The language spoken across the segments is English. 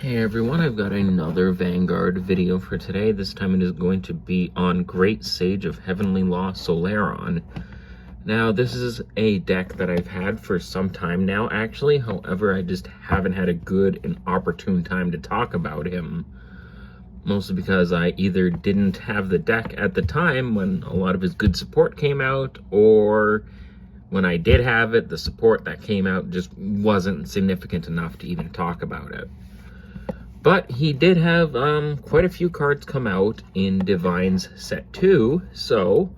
Hey everyone, I've got another Vanguard video for today. This time it is going to be on Great Sage of Heavenly Law Solrairon. Now, this is a deck that I've had for some time now, actually. However, I just haven't had a good and opportune time to talk about him. Mostly because I either didn't have the deck at the time when a lot of his good support came out, or when I did have it, the support that came out just wasn't significant enough to even talk about it. But he did have quite a few cards come out in DivineZ Set 2, so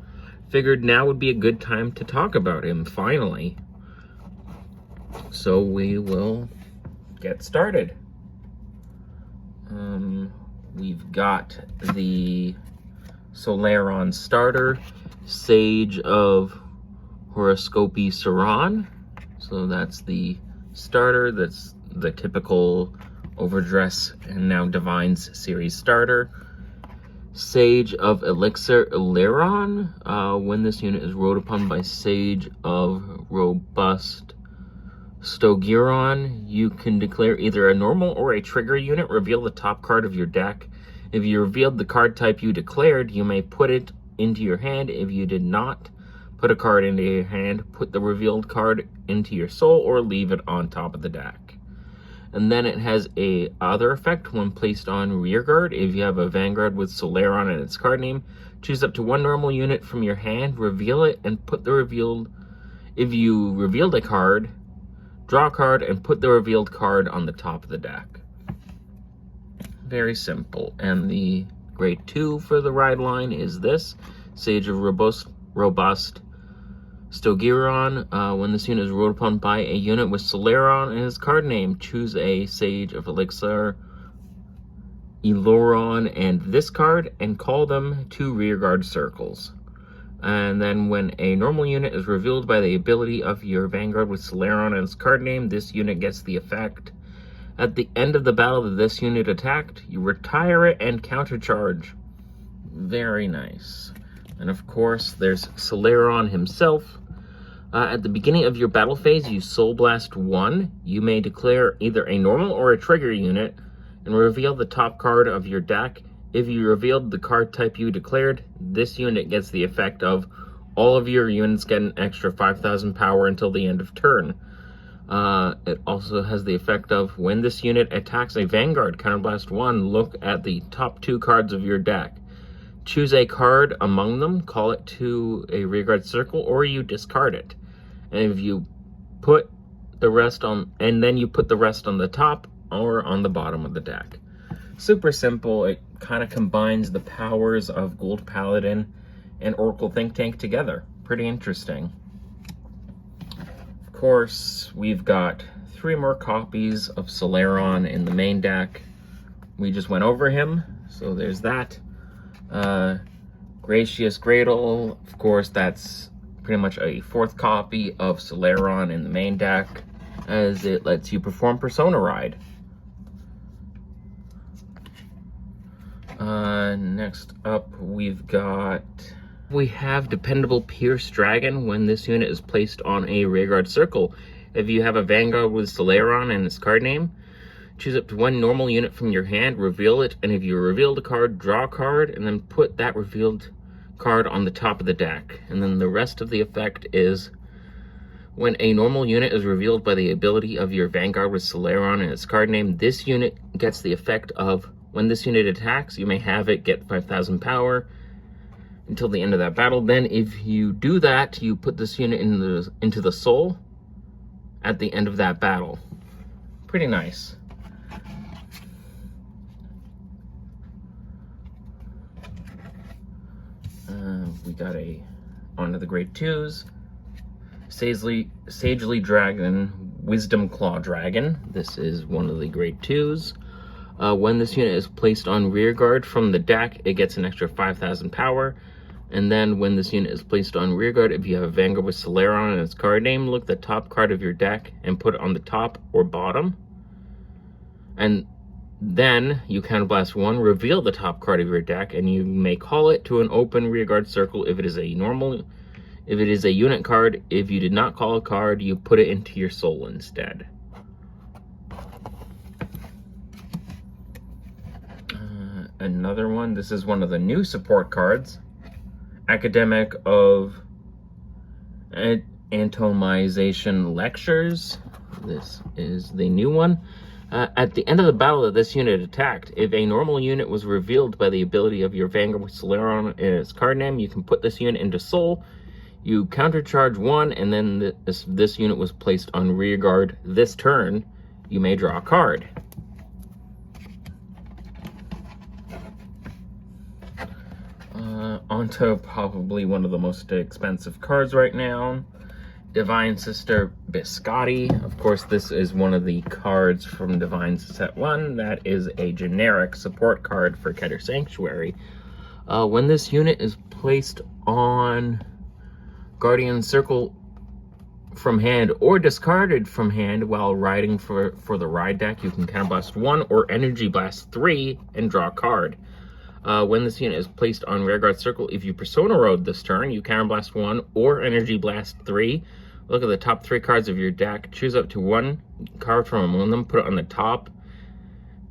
figured now would be a good time to talk about him, finally. So we will get started. We've got the Solrairon starter, Sage of Horoscopy Saran. So that's the starter, that's the typical Overdress and now DivineZ series starter. Sage of Elixir Solrairon. When this unit is rode upon by Sage of Robust Solrairon, you can declare either a normal or a trigger unit. Reveal the top card of your deck. If you revealed the card type you declared, you may put it into your hand. If you did not put a card into your hand, put the revealed card into your soul or leave it on top of the deck. And then it has a other effect when placed on rearguard. If you have a Vanguard with Solrairon in its card name, choose up to one normal unit from your hand, reveal it, and put the revealed... If you revealed a card, draw a card, and put the revealed card on the top of the deck. Very simple. And the grade 2 for the ride line is this, Sage of Robust Solrairon. When this unit is rode upon by a unit with Solrairon in his card name, choose a Sage of Elixir Solrairon and this card and call them to rearguard circles. And then when a normal unit is revealed by the ability of your Vanguard with Solrairon in its card name, this unit gets the effect. At the end of the battle that this unit attacked, you retire it and countercharge. Very nice. And of course, there's Solrairon himself. At the beginning of your battle phase, you Soul Blast 1. You may declare either a normal or a trigger unit and reveal the top card of your deck. If you revealed the card type you declared, this unit gets the effect of all of your units get an extra 5,000 power until the end of turn. It also has the effect of when this unit attacks a Vanguard Counterblast 1, look at the top 2 cards of your deck. Choose a card among them, call it to a rearguard circle, or you discard it. And if you put the rest on, and then you put the rest on the top or on the bottom of the deck. Super simple. It kind of combines the powers of Gold Paladin and Oracle Think Tank together. Pretty interesting. Of course, we've got 3 more copies of Solrairon in the main deck. We just went over him, so there's that. Gracious Gradle, of course, that's pretty much a 4th copy of Solrairon in the main deck, as it lets you perform Persona Ride. Next up, we have Dependable Pierce Dragon. When this unit is placed on a rearguard circle, if you have a Vanguard with Solrairon in its card name, choose up to one normal unit from your hand, reveal it, and if you revealed a card, draw a card, and then put that revealed card on the top of the deck. And then the rest of the effect is when a normal unit is revealed by the ability of your Vanguard with Solrairon in its card name, this unit gets the effect of when this unit attacks, you may have it get 5,000 power until the end of that battle. Then if you do that, you put this unit into the soul at the end of that battle. Pretty nice. We got onto the grade 2s. Sagely Dragon, Wisdom Claw Dragon. This is one of the grade 2s. When this unit is placed on rearguard from the deck, it gets an extra 5,000 power. And then when this unit is placed on rearguard, if you have a Vanguard with Solrairon in its card name, look the top card of your deck and put it on the top or bottom. And then you Counterblast 1, reveal the top card of your deck, and you may call it to an open rearguard circle if it is a unit card. If you did not call a card, you put it into your soul instead. another one. This is one of the new support cards. Academic of Atomization Lectures. This is the new one. At the end of the battle that this unit attacked, if a normal unit was revealed by the ability of your Vanguard with Solrairon in its card name, you can put this unit into Soul. You countercharge 1, and then this unit was placed on rear guard this turn. You may draw a card. Onto probably one of the most expensive cards right now. Divine Sister Biscotti. Of course, this is one of the cards from DivineZ Set 1. That is a generic support card for Keter Sanctuary. When this unit is placed on Guardian Circle from hand or discarded from hand while riding for the ride deck, you can Counterblast 1 or Energy Blast 3 and draw a card. When this unit is placed on Rearguard Circle, if you Persona Road this turn, you Counterblast 1 or Energy Blast 3. Look at the top 3 cards of your deck. Choose up to 1 card from among them, put it on the top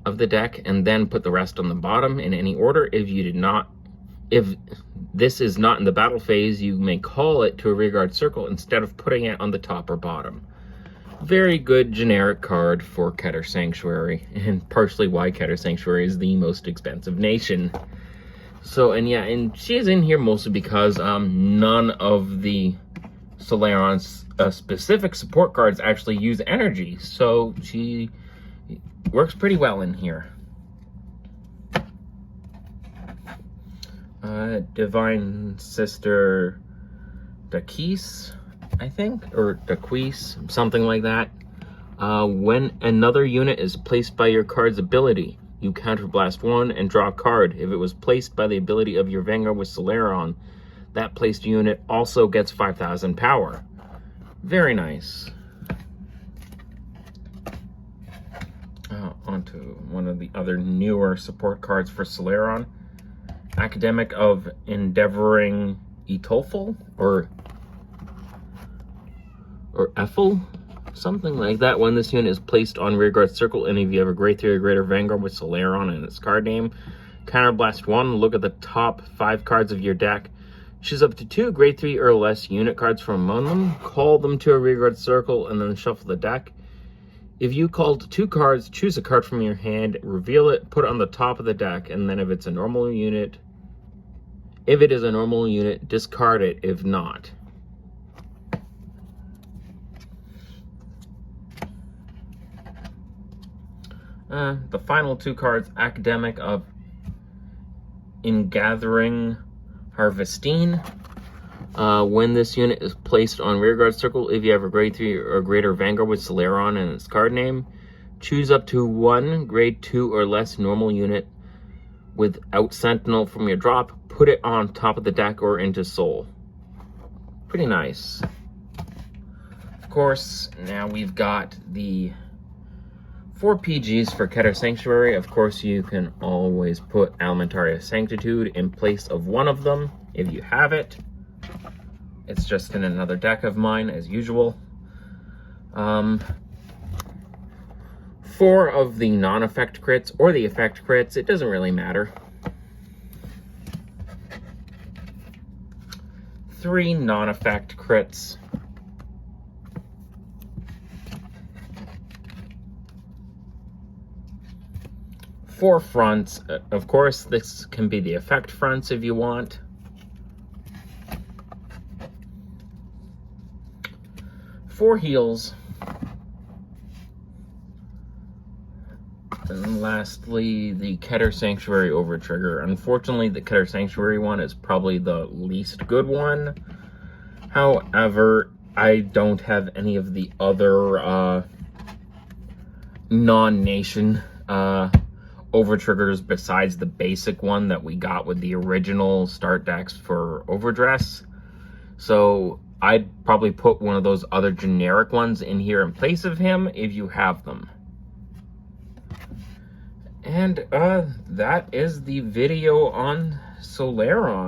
of the deck, and then put the rest on the bottom in any order. If this is not in the battle phase, you may call it to a Rearguard Circle instead of putting it on the top or bottom. Very good generic card for Keter Sanctuary, and partially why Keter Sanctuary is the most expensive nation. So, and she's in here mostly because none of the Solrairon's specific support cards actually use energy, so she works pretty well in here. Divine Sister Dakis, I think, or Daquise, something like that. When another unit is placed by your card's ability, you Counterblast 1 and draw a card. If it was placed by the ability of your Vanguard with Solrairon, that placed unit also gets 5,000 power. Very nice. Onto one of the other newer support cards for Solrairon. Academic of Endeavoring Etolful, or Ethel, something like that. When this unit is placed on Rearguard Circle, and if you have a grade 3 or greater Vanguard with Solrairon in its card name, Counterblast 1, look at the top 5 cards of your deck. Choose up to 2 grade 3 or less unit cards from among them, call them to a Rearguard Circle, and then shuffle the deck. If you called 2 cards, choose a card from your hand, reveal it, put it on the top of the deck, and then if it is a normal unit, discard it if not. The final 2 cards, Academic of Ingathering Harvestine. When this unit is placed on Rearguard Circle, if you have a grade 3 or greater Vanguard with Solrairon in its card name, choose up to 1 grade 2 or less normal unit without Sentinel from your drop, put it on top of the deck or into Soul. Pretty nice. Of course, now we've got the 4 PGs for Keter Sanctuary. Of course, you can always put Elementaria Sanctitude in place of one of them if you have it. It's just in another deck of mine, as usual. 4 of the non-effect crits, or the effect crits, it doesn't really matter. 3 non-effect crits. 4 fronts. Of course, this can be the effect fronts if you want. 4 heals. And lastly, the Keter Sanctuary Overtrigger. Unfortunately, the Keter Sanctuary one is probably the least good one. However, I don't have any of the other non-nation Overtriggers besides the basic one that we got with the original start decks for Overdress. So I'd probably put one of those other generic ones in here in place of him if you have them. And that is the video on Solrairon.